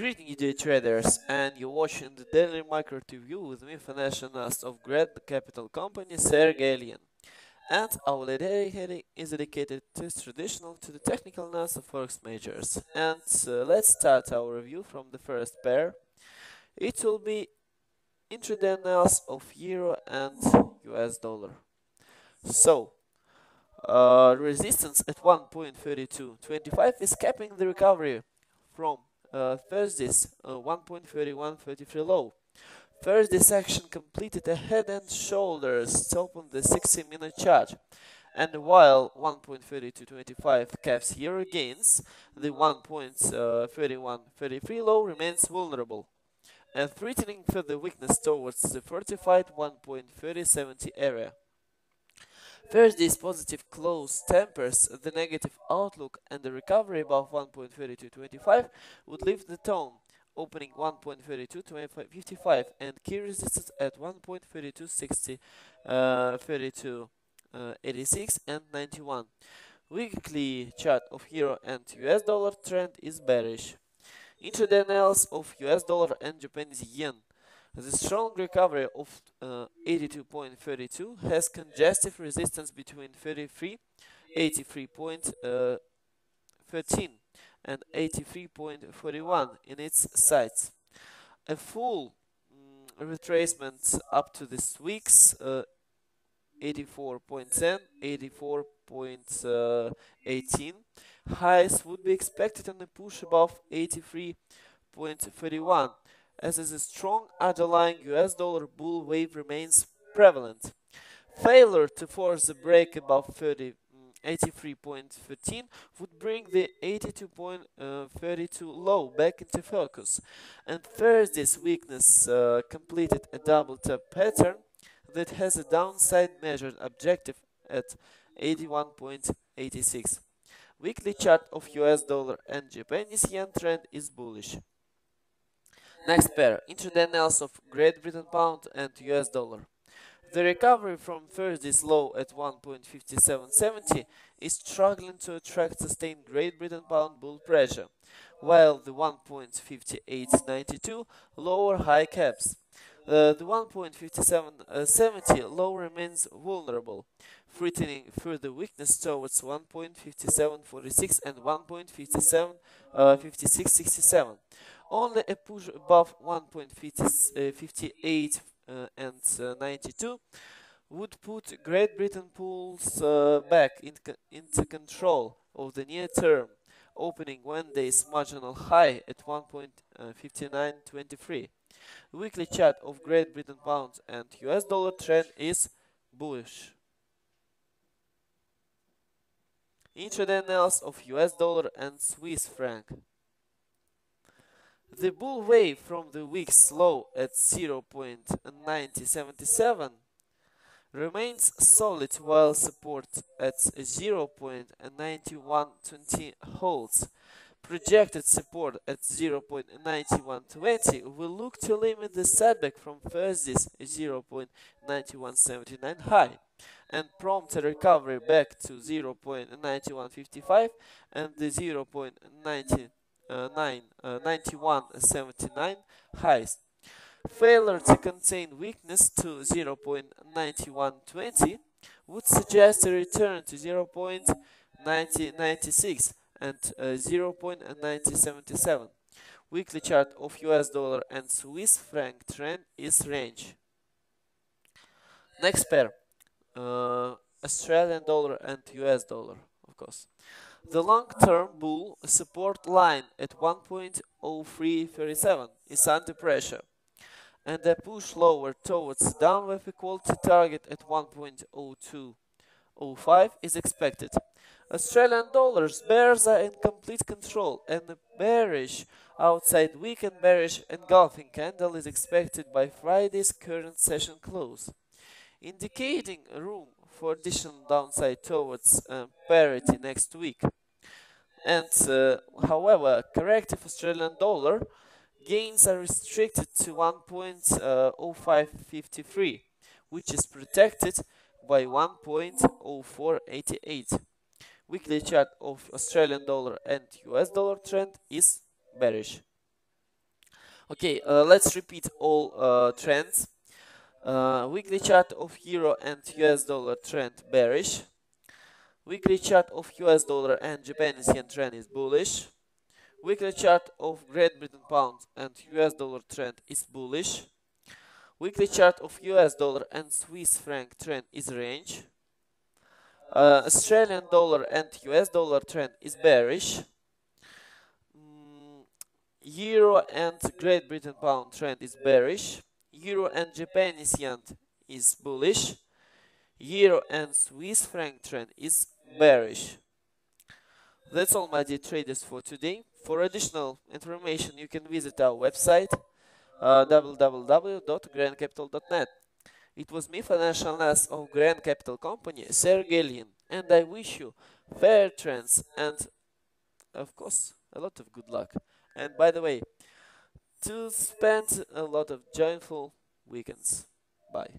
Greeting you, day traders, and you're watching the Daily Market Review with me, financial analyst of Great Capital Company, Sergey Ilyin. And our daily heading is dedicated to traditional to the technical analysis of forex majors. And let's start our review from the first pair. It will be intraday analysis of Euro and US dollar. So, resistance at 1.3225 is capping the recovery from Thursday's 1.3133 low. Thursday's action completed a head and shoulders top on the 60-minute chart, and while 1.3225 caps euro gains, the 1.3133 low remains vulnerable, and threatening further weakness towards the fortified 1.3070 area. Thursday's positive close tempers the negative outlook, and the recovery above 1.3225 would lift the tone, opening 1.3255 and key resistance at 1.3260, 3286 and 91. Weekly chart of Euro and US dollar trend is bearish. Intraday analysis of US dollar and Japanese yen. The strong recovery of 82.32 has congestive resistance between 83.13 and 83.41 in its sights. A full retracement up to this week's 84.10, 84.18 highs would be expected on a push above 83.31, as a strong underlying US dollar bull wave remains prevalent. Failure to force the break above 83.13 would bring the 82.32 low back into focus, and Thursday's weakness completed a double top pattern that has a downside measured objective at 81.86. Weekly chart of US dollar and Japanese yen trend is bullish. Next pair, intraday analysis of Great Britain pound and US dollar. The recovery from Thursday's low at 1.5770 is struggling to attract sustained Great Britain pound bull pressure, while the 1.5892 lower high caps. The 1.5770 low remains vulnerable, threatening further weakness towards 1.5746 and 1.5667. Only a push above 1.58 and 92 would put Great Britain pulls back into control of the near term, opening Wednesday's marginal high at 1.5923. Weekly chart of Great Britain pound and US dollar trend is bullish. Intraday analysis of US dollar and Swiss franc. The bull wave from the week's low at 0.9077 remains solid, while support at 0.9120 holds. Projected support at 0.9120 will look to limit the setback from Thursday's 0.9179 high and prompt a recovery back to 0.9155 and the 0.9179 highs. Failure to contain weakness to 0.9120 would suggest a return to 0.9096 and 0.9077. Weekly chart of US dollar and Swiss franc trend is range. Next pair, Australian dollar and US dollar, of course. The long-term bull support line at 1.0337 is under pressure, and a push lower towards downward equality target at 1.0205 is expected. Australian dollars bears are in complete control, and a bearish outside weak and bearish engulfing candle is expected by Friday's current session close, indicating room for additional downside towards parity next week. And however, corrective Australian dollar gains are restricted to 1.0553, which is protected by 1.0488. Weekly chart of Australian dollar and US dollar trend is bearish. Okay, let's repeat all trends. Weekly chart of euro and US dollar trend bearish. Weekly chart of US dollar and Japanese yen trend is bullish. Weekly chart of Great Britain pound and US dollar trend is bullish. Weekly chart of US dollar and Swiss franc trend is range. Australian dollar and US dollar trend is bearish. Euro and Great Britain pound trend is bearish. Euro and Japanese yen is bullish. Euro and Swiss franc trend is bearish. That's all, my dear traders, for today. For additional information, you can visit our website www.grandcapital.net. It was me, financial analyst of Grand Capital Company, Sergey Lin, and I wish you fair trends and, of course, a lot of good luck. And by the way, to spend a lot of joyful weekends. Bye.